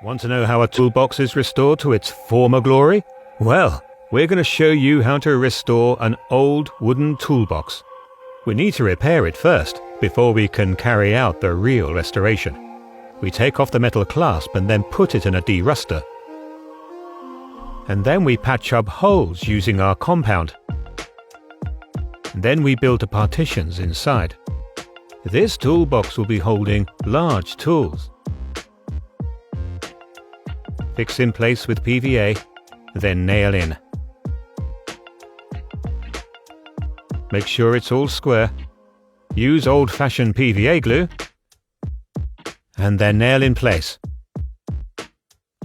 Want to know how a toolbox is restored to its former glory? Well, we're going to show you how to restore an old wooden toolbox. We need to repair it first, before we can carry out the real restoration. We take off the metal clasp and then put it in a deruster. And then we patch up holes using our compound. Then we build the partitions inside. This toolbox will be holding large tools. Fix in place with PVA, then nail in. Make sure it's all square. Use old-fashioned PVA glue, and then nail in place.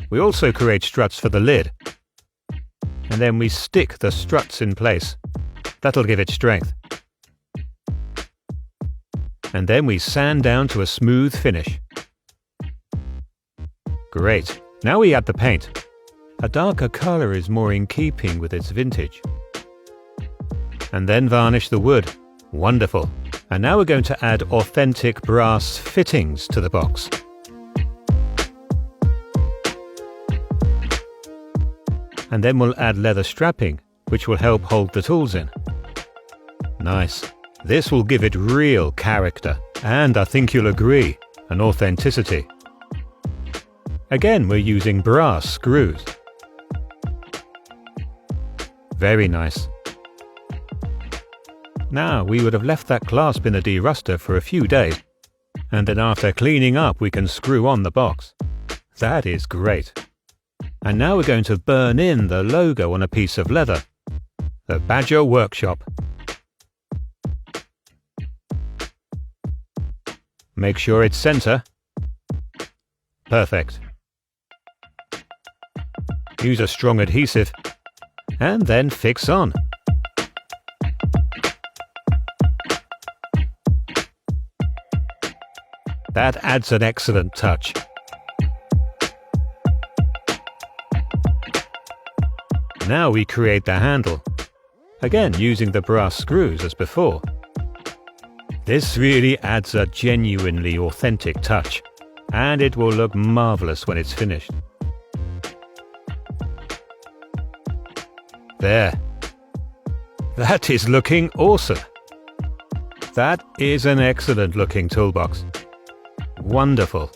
We also create struts for the lid, and then we stick the struts in place. That'll give it strength. And then we sand down to a smooth finish. Great. Now we add the paint. A darker color is more in keeping with its vintage. And then varnish the wood. Wonderful. And now we're going to add authentic brass fittings to the box. And then we'll add leather strapping, which will help hold the tools in. Nice. This will give it real character, and I think you'll agree, an authenticity. Again, we're using brass screws. Very nice. Now, we would have left that clasp in the deruster for a few days, and then after cleaning up we can screw on the box. That is great. And now we're going to burn in the logo on a piece of leather. The Badger Workshop. Make sure it's center. Perfect. Use a strong adhesive, and then fix on. That adds an excellent touch. Now we create the handle, again using the brass screws as before. This really adds a genuinely authentic touch, and it will look marvelous when it's finished. There. That is looking awesome. That is an excellent looking toolbox. Wonderful.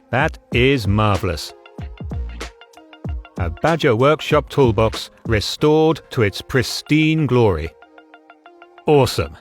That is marvelous. A Badger Workshop toolbox restored to its pristine glory. Awesome.